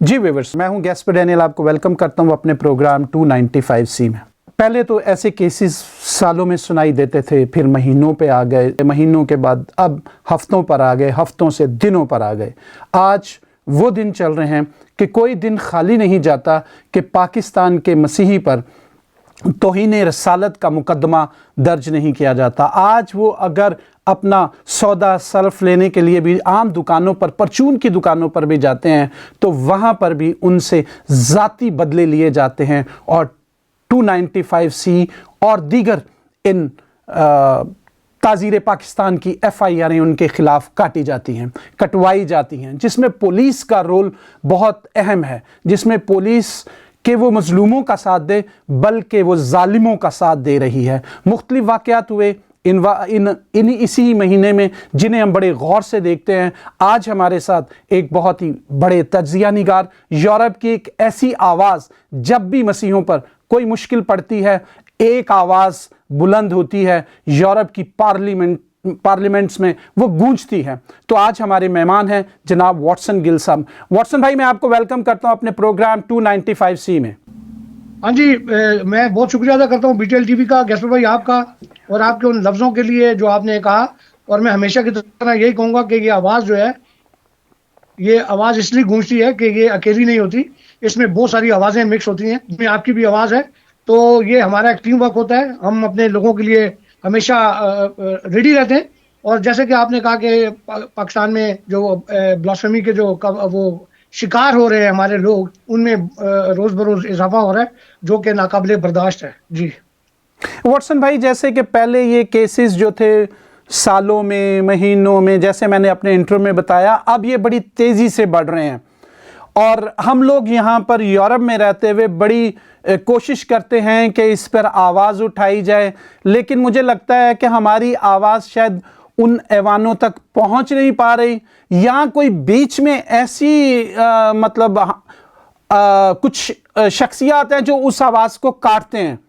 जी viewers, मैं हूं Gaspar Daniel, आपको वेलकम करता हूं अपने प्रोग्राम 295C में। पहले तो ऐसे केसेस सालों में सुनाई देते थे, फिर महीनों पे आ गए, महीनों के बाद अब हफ्तों पर आ गए, हफ्तों से दिनों पर आ गए। आज वो दिन चल रहे हैं कि कोई दिन खाली नहीं जाता कि पाकिस्तान के मसीही पर तौहीन रसालत का मुकदमा दर्ज नहीं किया जाता। आज वो अगर अपना सौदा सर्फ लेने के लिए भी आम दुकानों पर, परचून की दुकानों पर भी जाते हैं तो वहाँ पर भी उनसे ज़ाती बदले लिए जाते हैं और 295C और दीगर इन ताज़ीर पाकिस्तान की FIR उनके खिलाफ काटी जाती हैं, कटवाई जाती हैं, जिसमें पुलिस का रोल बहुत अहम है, जिसमें पुलिस कि वो मजलूमों का साथ दे बल्कि वो जालिमों का साथ दे रही है। मुख्तलिफ वाक़यात हुए इसी महीने में जिन्हें हम बड़े गौर से देखते हैं। आज हमारे साथ एक बहुत ही बड़े तज्ज़िया निगार, यूरोप की एक ऐसी आवाज़, जब भी मसीहों पर कोई मुश्किल पड़ती है एक आवाज़ बुलंद होती है, यूरोप की पार्लियामेंट्स में वो गूंजती है। तो आज हमारे मेहमान हैं जनाब वाटसन गिल साहब। वाटसन भाई, मैं आपको वेलकम करता हूं अपने प्रोग्राम 295C में। हाँ जी, मैं बहुत शुक्रिया अदा करता हूँ BTL TV का, गैस्पर भाई आपका, और आपके उन लफ्ज़ों के लिए जो आपने कहा। और मैं हमेशा की तरह यही कहूँगा कि ये आवाज़ जो है, ये आवाज़ इसलिए गूंजती है कि ये अकेली नहीं होती, इसमें बहुत सारी आवाज़ें मिक्स होती हैं, जिसमें आपकी भी आवाज़ है। तो ये हमारा एक टीम वर्क होता है, हम अपने लोगों के लिए हमेशा रेडी रहते हैं। और जैसे कि आपने कहा कि पाकिस्तान में जो ब्लास्फेमी के जो वो शिकार हो रहे हैं हमारे लोग, उनमें रोज़ बरोज़ इजाफा हो रहा है, जो कि नाकाबिले बर्दाश्त है। जी वाटसन भाई, जैसे कि पहले ये केसेस जो थे सालों में, महीनों में, जैसे मैंने अपने इंट्रो में बताया, अब ये बड़ी तेज़ी से बढ़ रहे हैं और हम लोग यहाँ पर यूरोप में रहते हुए बड़ी कोशिश करते हैं कि इस पर आवाज़ उठाई जाए, लेकिन मुझे लगता है कि हमारी आवाज़ शायद उन ऐवानों तक पहुँच नहीं पा रही, या कोई बीच में ऐसी कुछ शख्सियात हैं जो उस आवाज़ को काटते हैं।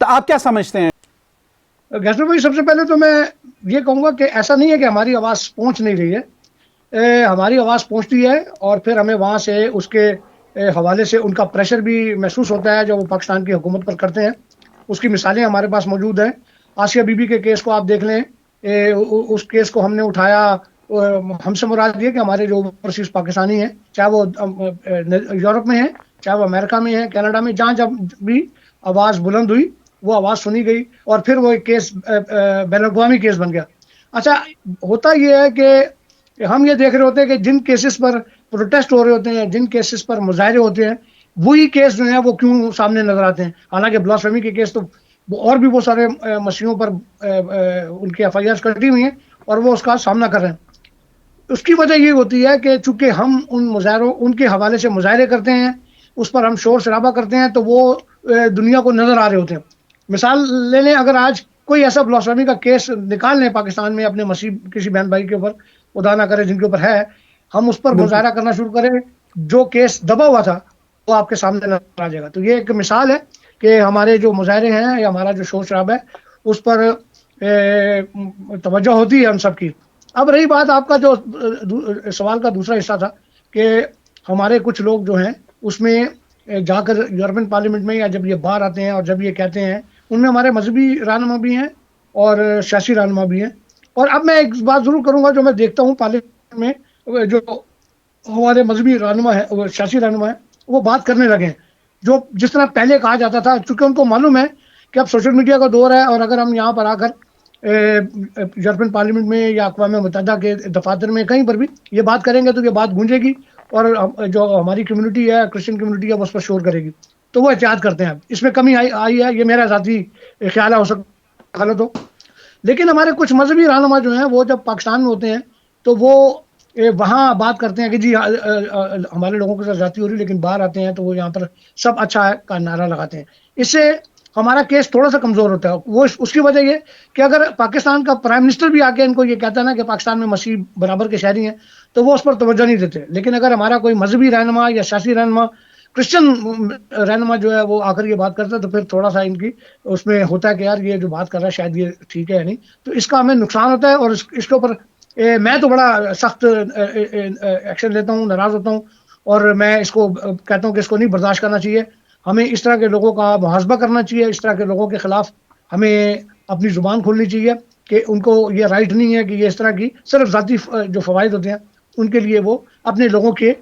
तो आप क्या समझते हैं? गैस्पर भाई, सबसे पहले तो मैं ये कहूँगा कि ऐसा नहीं है कि हमारी आवाज़ पहुँच नहीं रही है। हमारी आवाज़ पहुँचती है और फिर हमें वहाँ से उसके हवाले से उनका प्रेशर भी महसूस होता है जो वो पाकिस्तान की हुकूमत पर करते हैं। उसकी मिसालें हमारे पास मौजूद हैं। आसिया बीबी के केस को आप देख लें, उस केस को हमने उठाया। हमसे मुराद ये कि हमारे जो ओवरसीज पाकिस्तानी हैं, चाहे वो यूरोप में हैं, चाहे वो अमेरिका में हैं, कनाडा में, जहाँ जब भी आवाज़ बुलंद हुई वो आवाज़ सुनी गई और फिर वो एक केस बैनुल-अक़वामी केस बन गया। अच्छा, होता ये है कि हम ये देख रहे होते हैं कि जिन केसेस पर प्रोटेस्ट हो रहे होते हैं, जिन केसेस पर मुजाहरे होते हैं, वही केस जो है वो क्यों सामने नजर आते हैं। हालांकि ब्लास्फेमी के केस तो और भी बहुत सारे मसीहों पर उनकी FIR कटी हुई हैं और वो उसका सामना कर रहे हैं। उसकी वजह ये होती है कि चूंकि हम उन मुजाहरों, उनके हवाले से मुजाहरे करते हैं, उस पर हम शोर शराबा करते हैं, तो वो दुनिया को नजर आ रहे होते हैं। मिसाल ले लें, अगर आज कोई ऐसा ब्लास्फेमी का केस निकाल लें पाकिस्तान में अपने मसीह किसी बहन भाई के ऊपर, खुदा ना करे जिनके ऊपर है, हम उस पर मुजाहरा करना शुरू करें, जो केस दबा हुआ था वो आपके सामने नजर आ जाएगा। तो ये एक मिसाल है कि हमारे जो मुजाहरे हैं या हमारा जो शोर शराबा है, उस पर तवज्जो होती है हम सबकी। अब रही बात आपका जो सवाल का दूसरा हिस्सा था कि हमारे कुछ लोग जो हैं उसमें जाकर यूरोपियन पार्लियामेंट में, या जब ये बाहर आते हैं और जब ये कहते हैं, उनमें हमारे मजहबी रहनुमा भी हैं और सियासी रहनुमा भी हैं। और अब मैं एक बात ज़रूर करूँगा, जो मैं देखता हूँ पार्लियामेंट में जो हमारे मजहबी रहनुमा है, वो सियासी रहनुमा है, वो बात करने लगे हैं जो जिस तरह पहले कहा जाता था, चूँकि उनको मालूम है कि अब सोशल मीडिया का दौर है और अगर हम यहाँ पर आकर यूरोपियन पार्लियामेंट में या अक़वाम मुत्तहिदा के दफातर में कहीं पर भी ये बात करेंगे तो ये बात गूंजेगी और जो हमारी कम्युनिटी है, क्रिश्चियन कम्युनिटी है, वो उस पर शोर करेगी। तो वो एहतियात करते हैं। इसमें कमी आई है, ये मेरा ज़ाती ख्याल है, हो सकता गलत हो। लेकिन हमारे कुछ मजहबी रहनुमा जो हैं वो जब पाकिस्तान में होते हैं तो वो वहाँ बात करते हैं कि जी हमारे लोगों के साथ ज़्यादती हो रही है, लेकिन बाहर आते हैं तो वो यहाँ पर सब अच्छा है का नारा लगाते हैं। इससे हमारा केस थोड़ा सा कमज़ोर होता है। वो उसकी वजह ये कि अगर पाकिस्तान का प्राइम मिनिस्टर भी आके इनको ये कहता है ना कि पाकिस्तान में मसीह बराबर के शहरी हैं, तो वो उस पर तवज्जो नहीं देते। लेकिन अगर हमारा कोई मजहबी रहनुमा या सियासी रहनुमा, क्रिश्चियन रहनुमा जो है वो आकर ये बात करता है, तो फिर थोड़ा सा इनकी उसमें होता है कि यार ये जो बात कर रहा है शायद ये ठीक है या नहीं, तो इसका हमें नुकसान होता है। और इसके ऊपर मैं तो बड़ा सख्त एक्शन लेता हूँ, नाराज़ होता हूँ और मैं इसको कहता हूँ कि इसको नहीं बर्दाश्त करना चाहिए। हमें इस तरह के लोगों का मुहासबा करना चाहिए, इस तरह के लोगों के खिलाफ हमें अपनी ज़ुबान खोलनी चाहिए कि उनको ये राइट नहीं है कि ये इस तरह की सिर्फ ज़ाती जो फ़वाइद होते हैं उनके लिए वो अपने लोगों के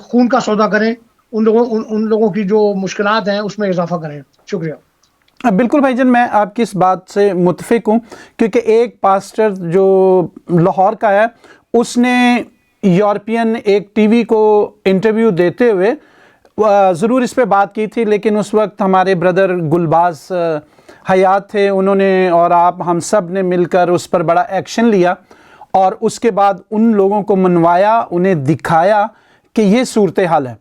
खून का सौदा करें, उन लोगों की जो मुश्किलात हैं उसमें इजाफा करें। शुक्रिया। बिल्कुल भाईजान, मैं आपकी इस बात से मुत्फिक हूँ, क्योंकि एक पास्टर जो लाहौर का है उसने यूरोपियन एक टीवी को इंटरव्यू देते हुए ज़रूर इस पे बात की थी, लेकिन उस वक्त हमारे ब्रदर गुलबाज हयात थे, उन्होंने और आप हम सब ने मिलकर उस पर बड़ा एक्शन लिया और उसके बाद उन लोगों को मनवाया, उन्हें दिखाया कि ये सूरत हाल है।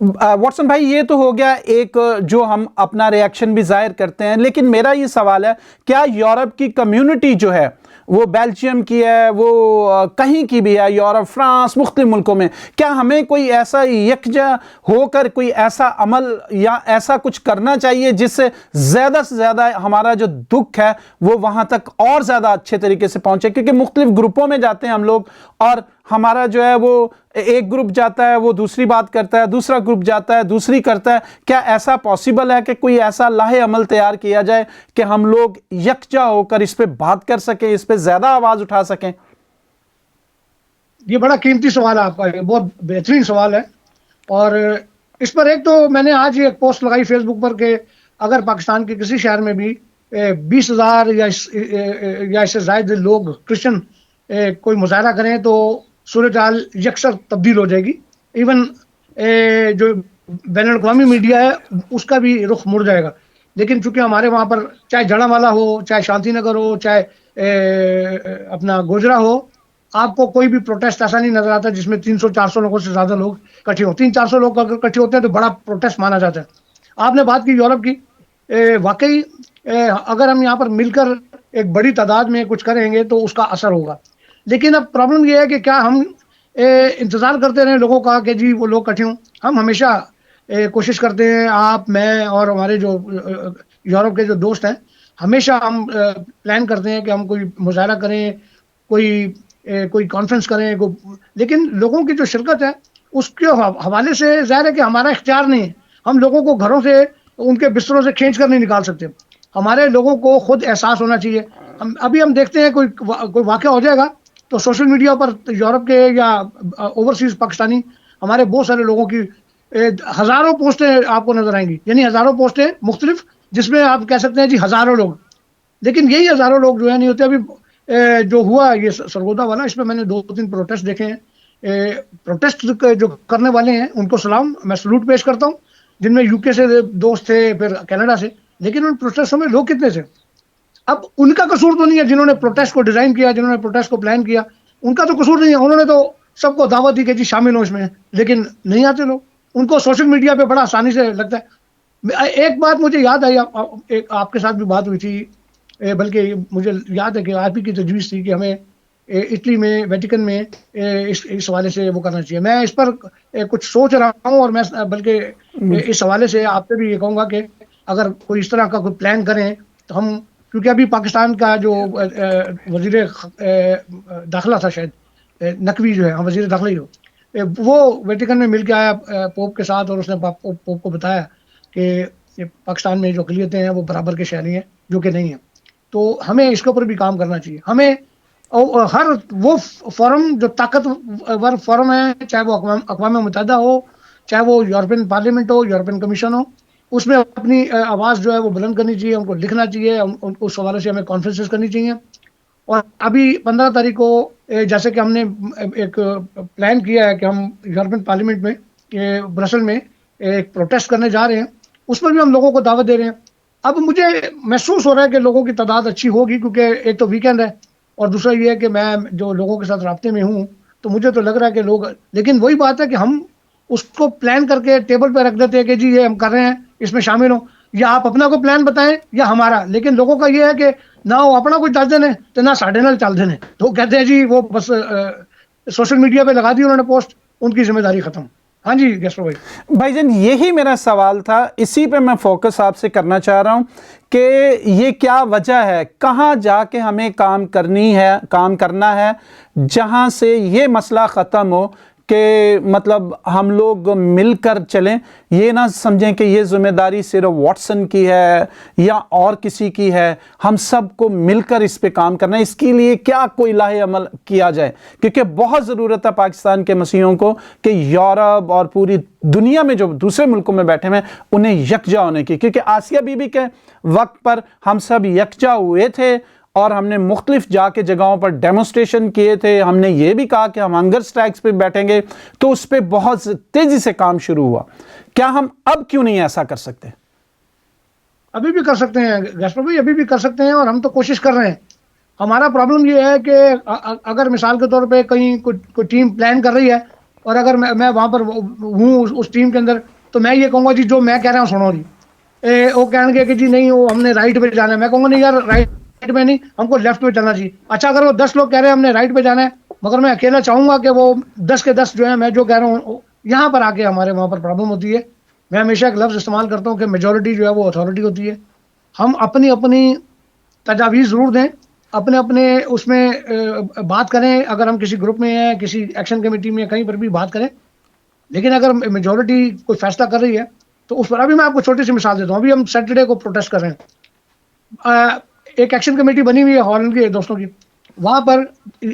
वॉटसन भाई, ये तो हो गया एक जो हम अपना रिएक्शन भी जाहिर करते हैं, लेकिन मेरा ये सवाल है, क्या यूरोप की कम्युनिटी जो है वो बेल्जियम की है, वो कहीं की भी है, यूरोप, फ्रांस, मुख्तलिफ मुल्कों में, क्या हमें कोई ऐसा यकजा होकर कोई ऐसा अमल या ऐसा कुछ करना चाहिए जिससे ज़्यादा से ज़्यादा हमारा जो दुख है वो वहाँ तक और ज़्यादा अच्छे तरीके से पहुँचे? क्योंकि मुख्तलिफ ग्रुपों में जाते हैं हम लोग और हमारा जो है वो एक ग्रुप जाता है, वो दूसरी बात करता है, दूसरा ग्रुप जाता है, दूसरी करता है। क्या ऐसा पॉसिबल है कि कोई ऐसा लाहे अमल तैयार किया जाए कि हम लोग यकजा होकर इस पे बात कर सकें, इस पे ज़्यादा आवाज़ उठा सकें? ये बड़ा कीमती सवाल है आपका, ये बहुत बेहतरीन सवाल है। और इस पर एक तो मैंने आज ही एक पोस्ट लगाई फेसबुक पर कि अगर पाकिस्तान के किसी शहर में भी 20,000 या इससे ज़ायद लोग क्रिश्चियन कोई मुजाहरा करें तो सूरत हाल यकसर तब्दील हो जाएगी। इवन जो बैनुल अक़वामी मीडिया है उसका भी रुख मुड़ जाएगा। लेकिन चूंकि हमारे वहाँ पर चाहे जड़ावाला हो, चाहे शांति नगर हो, चाहे अपना गोजरा हो, आपको कोई भी प्रोटेस्ट ऐसा नहीं नजर आता जिसमें 300-400 लोगों से ज्यादा लोग इकट्ठे हो। 300-400 लोग अगर इकट्ठे होते हैं तो बड़ा प्रोटेस्ट माना जाता है। आपने बात की यूरोप की, वाकई अगर हम यहाँ पर मिलकर एक बड़ी तादाद में कुछ करेंगे तो उसका असर होगा। लेकिन अब प्रॉब्लम यह है कि क्या हम इंतजार करते रहे लोगों का कि जी वो लोग इकट्ठे हों? हम हमेशा कोशिश करते हैं, आप, मैं और हमारे जो यूरोप के जो दोस्त हैं, हमेशा हम प्लान करते हैं कि हम कोई मुजाहरा करें, कोई कॉन्फ्रेंस करें, लेकिन लोगों की जो शिरकत है उसके हवाले से ज़ाहिर है कि हमारा इख्तियार नहीं है। हम लोगों को घरों से, उनके बिस्तरों से खींच कर नहीं निकाल सकते। हमारे लोगों को खुद एहसास होना चाहिए। हम देखते हैं कोई वाक़या हो जाएगा तो सोशल मीडिया पर यूरोप के या ओवरसीज पाकिस्तानी हमारे बहुत सारे लोगों की हज़ारों पोस्टें आपको नजर आएंगी, यानी हज़ारों पोस्टें मुख्तलिफ, जिसमें आप कह सकते हैं जी हज़ारों लोग। लेकिन यही हज़ारों लोग जो है नहीं होते। अभी जो हुआ ये सरगोदा वाला, इसमें मैंने 2-3 प्रोटेस्ट देखे हैं। प्रोटेस्ट जो करने वाले हैं उनको सलाम, मैं सलूट पेश करता हूँ, जिनमें यूके से दोस्त थे, फिर कनाडा से। लेकिन उन प्रोटेस्टों में लोग कितने थे? अब उनका कसूर तो नहीं है, जिन्होंने प्रोटेस्ट को डिजाइन किया, जिन्होंने प्रोटेस्ट को प्लान किया, उनका तो कसूर नहीं है। उन्होंने तो सबको दावत दी कि जी शामिल हो इसमें, लेकिन नहीं आते लोग। उनको सोशल मीडिया पे बड़ा आसानी से लगता है। एक बात मुझे याद आई, आपके साथ भी बात हुई थी, बल्कि मुझे याद है कि आप ही की तजवीज़ थी कि हमें इटली में, वेटिकन में इस हवाले से वो करना चाहिए। मैं इस पर कुछ सोच रहा हूँ और मैं बल्कि इस हवाले से आपसे भी ये कहूँगा कि अगर कोई इस तरह का कोई प्लान करें तो हम, क्योंकि अभी पाकिस्तान का जो वज़ीर दाखिला था, शायद नकवी जो है, हाँ वज़ीर दाखिला ही हो, वो वेटिकन में मिल के आया पोप के साथ, और उसने पोप को बताया कि पाकिस्तान में जो अक़लियतें हैं वो बराबर के शहरी हैं, जो कि नहीं है। तो हमें इसके ऊपर भी काम करना चाहिए। हमें हर वो फोरम जो ताकतवर फोरम है, चाहे वो अक़वाम मुत्तहिदा हो, चाहे वो यूरोपियन पार्लियामेंट हो, यूरोपियन कमीशन हो, उसमें अपनी आवाज़ जो है वो बुलंद करनी चाहिए, उनको लिखना चाहिए, उस हवाले से हमें कॉन्फ्रेंसेस करनी चाहिए। और अभी 15 तारीख को जैसे कि हमने एक प्लान किया है कि हम यूरोपियन पार्लियामेंट में ब्रसल में एक प्रोटेस्ट करने जा रहे हैं, उस पर भी हम लोगों को दावत दे रहे हैं। अब मुझे महसूस हो रहा है कि लोगों की तादाद अच्छी होगी, क्योंकि एक तो वीकेंड है और दूसरा ये है कि मैं जो लोगों के साथ राब्ते में हूँ, तो मुझे तो लग रहा है कि लोग, लेकिन वही बात है कि हम उसको प्लान करके टेबल पर रख देते हैं कि जी ये हम कर रहे हैं, इसमें शामिल हो, या आप अपना कोई प्लान बताएं या हमारा। लेकिन लोगों का ये है कि ना वो अपना कोई चल देने तो ना साढ़े नाल चल देने, तो कहते हैं जी वो बस सोशल मीडिया पे लगा दी उन्होंने पोस्ट, उनकी जिम्मेदारी खत्म। हाँ जी गैस्ट्रो भाई। भाईजान, यही मेरा सवाल था, इसी पे मैं फोकस आपसे करना चाह रहा हूँ कि ये क्या वजह है, कहाँ जाके हमें काम करना है जहाँ से ये मसला ख़त्म हो कि मतलब हम लोग मिलकर चलें, ये ना समझें कि ये जिम्मेदारी सिर्फ वॉटसन की है या और किसी की है, हम सबको मिलकर इस पे काम करना है। इसके लिए क्या कोई लाहे अमल किया जाए, क्योंकि बहुत ज़रूरत है पाकिस्तान के मसीहों को कि यूरोप और पूरी दुनिया में जो दूसरे मुल्कों में बैठे हैं उन्हें यकजा होने की, क्योंकि आसिया बीबी के वक्त पर हम सब यकजा हुए थे और हमने मुख्तलिफ जाके जगहों पर डेमोस्ट्रेशन किए थे। हमने ये भी कहा कि हम हंगर स्ट्राइक्स पे बैठेंगे, तो उस पर बहुत तेजी से काम शुरू हुआ। क्या हम अब क्यों नहीं ऐसा कर सकते? अभी भी कर सकते हैं गैस्ट्रो भाई, अभी भी कर सकते हैं, और हम तो कोशिश कर रहे हैं। हमारा प्रॉब्लम ये है कि अगर मिसाल के तौर पे कहीं कोई टीम प्लान कर रही है और अगर मैं वहां पर हूँ उस टीम के अंदर, तो मैं ये कहूंगा जी जो मैं कह रहा हूँ सुनो जी। वो कहेंगे कि जी नहीं वो हमने राइट पे जाना है, मैं कहूंगा नहीं यार राइट पे नहीं, हमको लेफ्ट पे चलना चाहिए। अच्छा अगर वो 10 लोग कह रहे हैं हमने राइट पे जाना है, मगर मैं अकेला चाहूंगा कि वो 10 के 10 जो है मैं जो कह रहा हूँ, यहाँ पर आके हमारे वहां पर प्रॉब्लम होती है। मैं हमेशा एक लफ्ज इस्तेमाल करता हूँ कि मेजोरिटी जो है वो अथॉरिटी होती है। हम अपनी अपनी तजावीज़ ज़रूर दें, अपने अपने उसमें बात करें, अगर हम किसी ग्रुप में हैं, किसी एक्शन कमेटी में, कहीं पर भी बात करें, लेकिन अगर मेजोरिटी कोई फैसला कर रही है तो उस पर। अभी मैं आपको छोटी सी मिसाल देता हूँ। अभी हम सैटरडे को प्रोटेस्ट कर रहे हैं, एक एक्शन कमेटी बनी हुई है हॉलैंड के दोस्तों की। वहाँ पर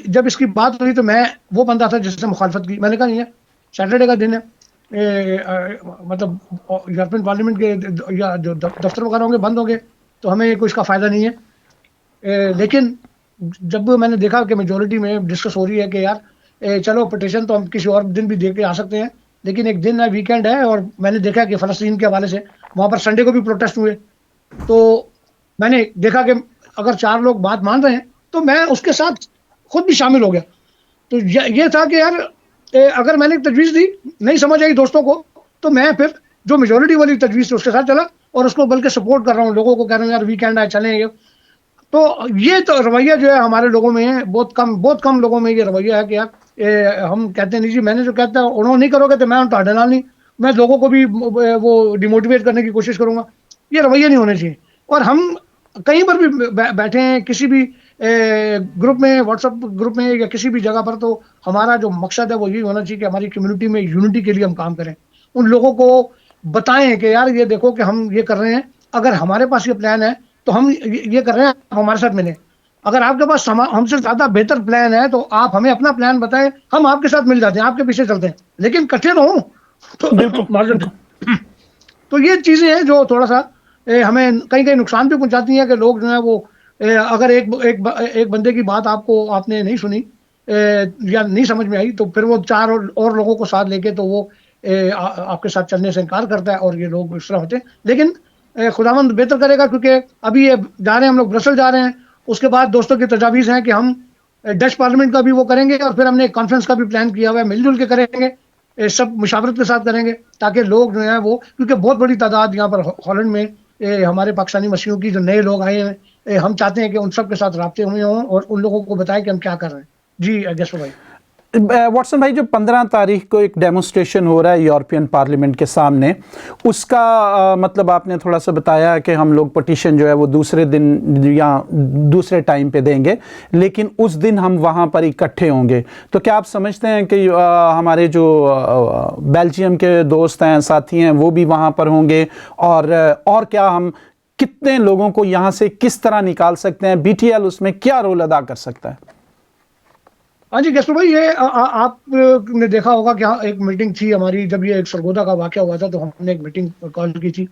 जब इसकी बात हुई तो मैं वो बंदा था जिसने मुखालफत की। मैंने कहा नहीं है, सैटरडे का दिन है, मतलब यूरोपियन पार्लियामेंट के या जो दफ्तर वगैरह होंगे बंद होंगे, तो हमें कोई इसका फ़ायदा नहीं है। लेकिन जब मैंने देखा कि मेजोरिटी में डिस्कस हो रही है कि यार चलो पिटिशन तो हम किसी और दिन भी दे के आ सकते हैं, लेकिन एक दिन है, वीकेंड है, और मैंने देखा कि फ़लस्तीन के हवाले से वहाँ पर संडे को भी प्रोटेस्ट हुए, तो मैंने देखा कि अगर 4 लोग बात मान रहे हैं तो मैं उसके साथ खुद भी शामिल हो गया। तो ये था कि यार अगर मैंने तजवीज़ दी, नहीं समझ आई दोस्तों को, तो मैं फिर जो मेजोरिटी वाली तजवीज़ थी उसके साथ चला और उसको बल्कि सपोर्ट कर रहा हूँ, लोगों को कह रहा हूँ यार वीकेंड है चलें। तो ये तो रवैया जो है हमारे लोगों में है, बहुत कम लोगों में ये रवैया है कि यार हम कहते हैं नहीं जी, मैंने जो कहता है उन्होंने नहीं करोगे तो मैं तो नाल नहीं, मैं लोगों को भी वो डिमोटिवेट करने की कोशिश करूंगा। ये रवैया नहीं होने चाहिए। और हम कहीं पर भी बैठे हैं, किसी भी ग्रुप में, व्हाट्सएप ग्रुप में या किसी भी जगह पर, तो हमारा जो मकसद है वो ये होना चाहिए कि हमारी कम्युनिटी में यूनिटी के लिए हम काम करें, उन लोगों को बताएं कि यार ये देखो कि हम ये कर रहे हैं, अगर हमारे पास ये प्लान है तो हम ये कर रहे हैं, आप हमारे साथ मिलें। अगर आपके पास हमसे ज्यादा बेहतर प्लान है तो आप हमें अपना प्लान बताएं, हम आपके साथ मिल जाते हैं, आपके पीछे चलते हैं, लेकिन इकट्ठे रहो। तो मार्जिन तो ये चीजें हैं जो थोड़ा सा हमें कहीं कहीं नुकसान भी पहुंचाती हैं कि लोग जो है वो अगर एक बंदे की बात आपने नहीं सुनी या नहीं समझ में आई, तो फिर वो 4 और लोगों को साथ लेके तो वो आपके साथ चलने से इनकार करता है, और ये लोग इस तरह होते हैं। लेकिन खुदावंद बेहतर करेगा, क्योंकि अभी ये जा रहे हैं, हम लोग ब्रसल जा रहे हैं, उसके बाद दोस्तों की तजावीज़ हैं कि हम डच पार्लियामेंट का भी वो करेंगे, और फिर हमने एक कॉन्फ्रेंस का भी प्लान किया हुआ है, मिलजुल के करेंगे, सब मुशावरत के साथ करेंगे, ताकि लोग जो है वो, क्योंकि बहुत बड़ी तादाद यहाँ पर हॉलैंड में हमारे पाकिस्तानी मसीहों की जो नए लोग आए हैं, हम चाहते हैं कि उन सब के साथ राब्ते हुए हों और उन लोगों को बताएं कि हम क्या कर रहे हैं। जी जसो भाई। वाटसन भाई, जो 15 तारीख को एक डेमोस्ट्रेशन हो रहा है यूरोपियन पार्लियामेंट के सामने, उसका मतलब आपने थोड़ा सा बताया कि हम लोग पटिशन जो है वो दूसरे दिन या दूसरे टाइम पे देंगे, लेकिन उस दिन हम वहाँ पर इकट्ठे होंगे। तो क्या आप समझते हैं कि हमारे जो बेल्जियम के दोस्त हैं, साथी हैं, वो भी वहाँ पर होंगे? और क्या हम कितने लोगों को यहाँ से किस तरह निकाल सकते हैं? BTL उसमें क्या रोल अदा कर सकता है? हाँ जी गैस्ट्रो भाई, ये आपने देखा होगा कि एक मीटिंग थी हमारी, जब ये एक सरगोदा का वाकया हुआ था, तो हमने एक मीटिंग कॉल की थी,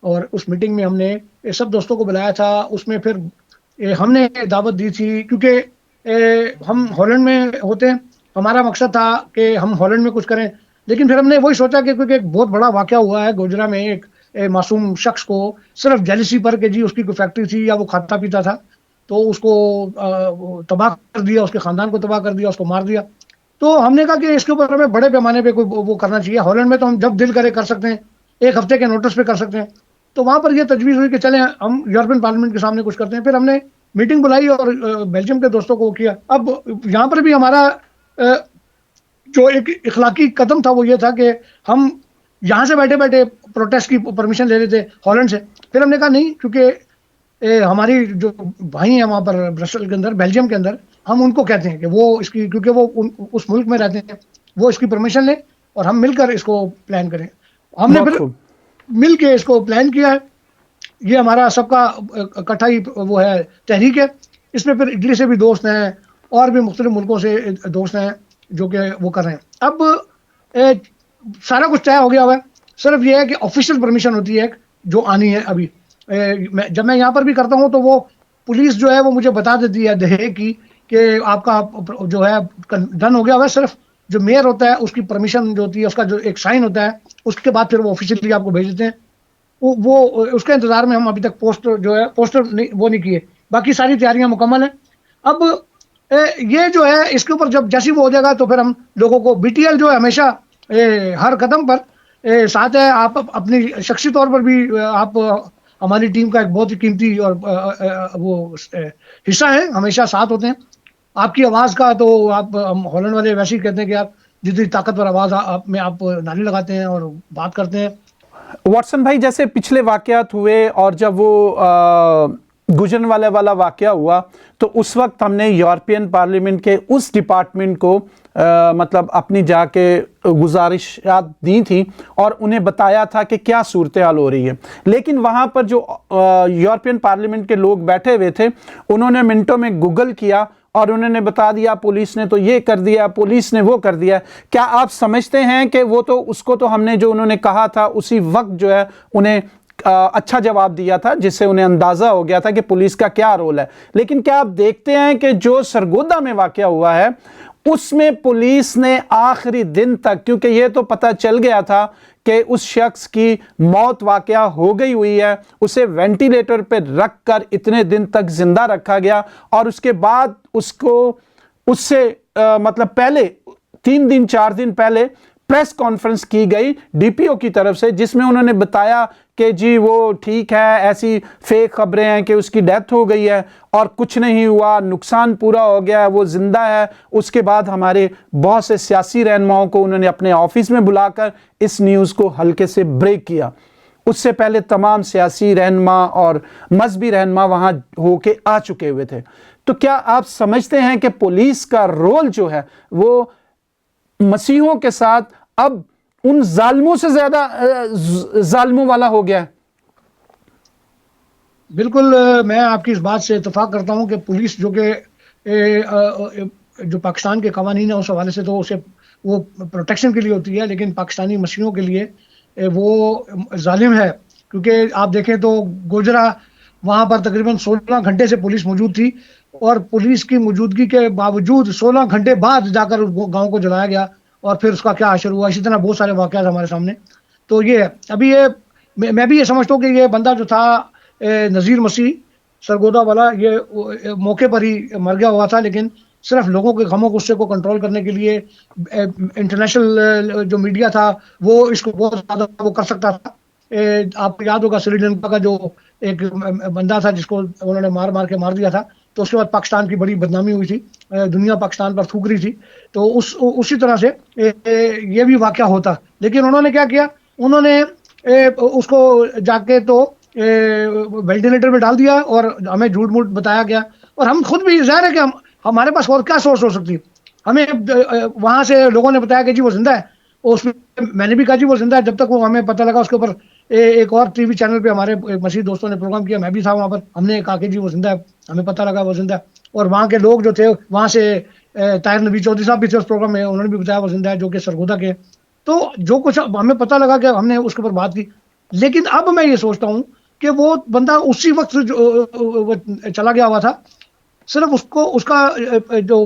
और उस मीटिंग में हमने सब दोस्तों को बुलाया था। उसमें फिर हमने दावत दी थी, क्योंकि हम हॉलैंड में होते हैं, हमारा मकसद था कि हम हॉलैंड में कुछ करें, लेकिन फिर हमने वही सोचा कि क्योंकि एक बहुत बड़ा वाकया हुआ है गोजरा में, एक मासूम शख्स को सिर्फ जेलिसी पर कि जी उसकी कोई फैक्ट्री थी या वो खाता पीता था, तो उसको तबाह कर दिया, उसके ख़ानदान को तबाह कर दिया, उसको मार दिया। तो हमने कहा कि इसके ऊपर हमें बड़े पैमाने पे कोई वो करना चाहिए। हॉलैंड में तो हम जब दिल करे कर सकते हैं, 1 हफ्ते के नोटिस पे कर सकते हैं। तो वहाँ पर यह तजवीज़ हुई कि चलें हम यूरोपियन पार्लियामेंट के सामने कुछ करते हैं। फिर हमने मीटिंग बुलाई और बेल्जियम के दोस्तों को किया। अब यहाँ पर भी हमारा जो एक इखलाकी कदम था वो ये था कि हम यहाँ से बैठे बैठे प्रोटेस्ट की परमिशन ले रहे थे हॉलैंड से। फिर हमने कहा नहीं, क्योंकि हमारी जो भाई हैं वहाँ पर ब्रसेल के अंदर, बेल्जियम के अंदर, हम उनको कहते हैं कि वो इसकी, क्योंकि वो उस मुल्क में रहते हैं, वो इसकी परमिशन ले और हम मिलकर इसको प्लान करें। हमने बहुत फिर खूब। मिल के इसको प्लान किया है। ये हमारा सबका इकट्ठा ही वो है, तहरीक है। इसमें फिर इटली से भी दोस्त हैं और भी मुख्तलिफ मुल्कों से दोस्त हैं जो कि वो कर रहे हैं। अब सारा कुछ तय हो गया हुआ है, सिर्फ ये है कि ऑफिशियल परमिशन होती है जो आनी है अभी। जब मैं यहाँ पर भी करता हूँ तो वो पुलिस जो है वो मुझे बता देती है दहे की कि आपका जो है डन हो गया हुआ है। सिर्फ जो मेयर होता है उसकी परमिशन जो होती है, उसका जो एक साइन होता है, उसके बाद फिर वो ऑफिशियली आपको भेज देते हैं। वो उसके इंतजार में हम अभी तक पोस्टर जो है पोस्टर नहीं, वो नहीं किए। बाकी सारी तैयारियां मुकम्मल हैं। अब ये जो है इसके ऊपर जब जैसी वो हो जाएगा तो फिर हम लोगों को बीटीएल जो है हमेशा हर कदम पर साथ है। आप अपनी शख्सी तौर पर भी आप हमारी टीम का एक बहुत ही कीमती और वो हिस्सा है, हमेशा साथ होते हैं। आपकी आवाज़ का तो आप हम हॉलैंड वाले वैसे ही कहते हैं कि आप जितनी ताकतवर आवाज़ आप में आप नाली लगाते हैं और बात करते हैं। वाटसन भाई, जैसे पिछले वाकयात हुए और जब वो गुजरने वाला वाकया हुआ तो उस वक्त हमने यूरोपियन पार्लियामेंट के उस डिपार्टमेंट को मतलब अपनी जाके गुजारिशात दी थी और उन्हें बताया था कि क्या सूरत हाल हो रही है। लेकिन वहाँ पर जो यूरोपियन पार्लियामेंट के लोग बैठे हुए थे उन्होंने मिनटों में गूगल किया और उन्होंने बता दिया पुलिस ने तो ये कर दिया, पुलिस ने वो कर दिया। क्या आप समझते हैं कि वो तो उसको तो हमने जो उन्होंने कहा था उसी वक्त जो है उन्हें अच्छा जवाब दिया था, जिससे उन्हें अंदाजा हो गया था कि पुलिस का क्या रोल है। लेकिन क्या आप देखते हैं कि जो सरगोदा में वाकया हुआ है उसमें पुलिस ने आखिरी दिन तक, क्योंकि ये तो पता चल गया था कि उस शख्स की मौत वाकया हो गई हुई है, उसे वेंटिलेटर पर रखकर इतने दिन तक जिंदा रखा गया और उसके बाद उसको उससे मतलब पहले 3 दिन 4 दिन पहले प्रेस कॉन्फ्रेंस की गई डीपीओ की तरफ से, जिसमें उन्होंने बताया कि जी वो ठीक है, ऐसी फेक खबरें हैं कि उसकी डेथ हो गई है और कुछ नहीं हुआ, नुकसान पूरा हो गया है, वो जिंदा है। उसके बाद हमारे बहुत से सियासी रहनुमाओं को उन्होंने अपने ऑफिस में बुलाकर इस न्यूज़ को हल्के से ब्रेक किया। उससे पहले तमाम सियासी रहनुमा और मजहबी रहनुमा वहां होके आ चुके हुए थे। तो क्या आप समझते हैं कि पुलिस का रोल जो है वो मसीहों के साथ अब उन जालिमों से ज्यादा जालिमों वाला हो गया है? बिल्कुल, मैं आपकी इस बात से इत्तेफाक करता हूं कि पुलिस जो कि जो पाकिस्तान के कवानीन है उस हवाले से तो उसे वो प्रोटेक्शन के लिए होती है, लेकिन पाकिस्तानी मसीहों के लिए वो जालिम है। क्योंकि आप देखें तो गोजरा वहां पर तकरीबन 16 घंटे से पुलिस मौजूद थी और पुलिस की मौजूदगी के बावजूद 16 घंटे बाद जाकर उस गाँव को जलाया गया और फिर उसका क्या असर हुआ। इसी तरह बहुत सारे वाक़यात हमारे सामने। तो ये है अभी ये मैं भी ये समझता हूँ कि ये बंदा जो था नज़ीर मसीह सरगोदा वाला, ये मौके पर ही मर गया हुआ था, लेकिन सिर्फ लोगों के गमों गुस्से को कंट्रोल करने के लिए इंटरनेशनल जो मीडिया था वो इसको बहुत ज़्यादा वो कर सकता था। आपको याद होगा श्रीलंका का जो एक बंदा था जिसको उन्होंने मार के मार दिया था, तो उसके बाद पाकिस्तान की बड़ी बदनामी हुई थी, दुनिया पाकिस्तान पर थूक रही थी। तो उसी तरह से ये भी वाकया होता, लेकिन उन्होंने क्या किया, उन्होंने उसको जाके तो वेंटिलेटर में डाल दिया और हमें झूठ मूठ बताया गया। और हम खुद भी ज़ाहिर है कि हमारे पास और क्या सोर्स हो सकती है। हमें वहाँ से लोगों ने बताया कि जी वो जिंदा है, उसमें मैंने भी कहा जी वो जिंदा है। जब तक वो हमें पता लगा उसके ऊपर एक और टीवी चैनल पे हमारे मसीह दोस्तों ने प्रोग्राम किया, मैं भी था वहाँ पर, हमने कहा कि जी वो जिंदा है, हमें पता लगा वो जिंदा है। और वहाँ के लोग जो थे वहाँ से ताहिर नबी चौधरी साहब भी थे उस प्रोग्राम में, उन्होंने भी बताया वो जिंदा है, जो कि सरगोदा के। तो जो कुछ हमें पता लगा कि हमने उसके ऊपर बात की। लेकिन अब मैं ये सोचता हूँ कि वो बंदा उसी वक्त जो चला गया हुआ था, सिर्फ उसको उसका जो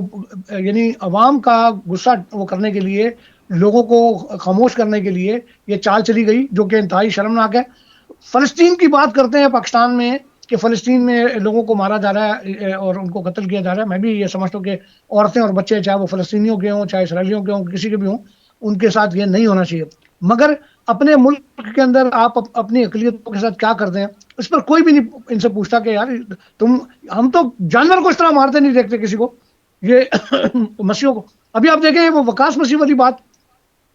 यानी अवाम का गुस्सा वो करने के लिए, लोगों को खामोश करने के लिए ये चाल चली गई, जो कि इंतहाई शर्मनाक है। फ़लस्तीन की बात करते हैं पाकिस्तान में कि फ़लस्तीन में लोगों को मारा जा रहा है और उनको कत्ल किया जा रहा है। मैं भी ये समझता हूँ कि औरतें और बच्चे, चाहे वो फ़लस्तीनियों के हों, चाहे इसराइलियों के हों, किसी के भी हों, उनके साथ ये नहीं होना चाहिए। मगर अपने मुल्क के अंदर आप अपनी अक़लियतों के साथ क्या करते हैं, इस पर कोई भी नहीं इनसे पूछता कि यार हम तो जानवर को इस तरह मारते नहीं देखते किसी को, ये मसीहों को। अभी आप देखें वो वकास मसीह वाली बात,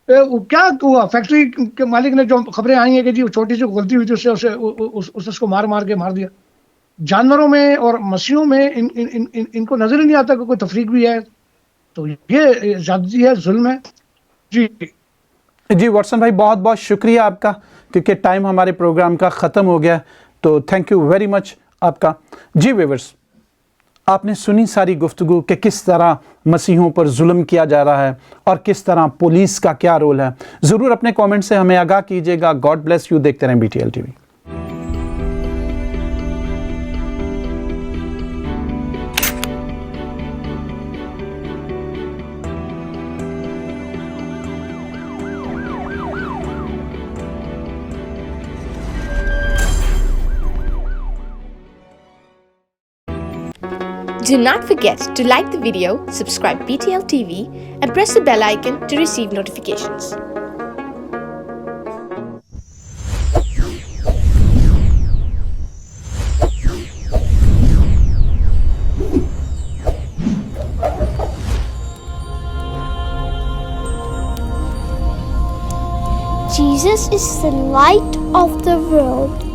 क्या हुआ, फैक्ट्री के मालिक ने जो खबरें आई हैं कि जी छोटी सी गलती हुई थी, उससे उसको मार के मार दिया। जानवरों में और मसीहों में इनको नजर ही नहीं आता कि कोई तफरीक भी है। तो ये ज्यादती है, जुल्म है। जी जी वाटसन भाई, बहुत बहुत शुक्रिया आपका, क्योंकि टाइम हमारे प्रोग्राम का ख़त्म हो गया, तो थैंक यू वेरी मच आपका। जी व्यूअर्स, आपने सुनी सारी गुफ्तगू कि किस तरह मसीहों पर जुल्म किया जा रहा है और किस तरह पुलिस का क्या रोल है। ज़रूर अपने कमेंट से हमें आगाह कीजिएगा। God bless you. देखते रहें BTL TV। Do not forget to like the video, subscribe BTL TV, and press the bell icon to receive notifications. Jesus is the light of the world.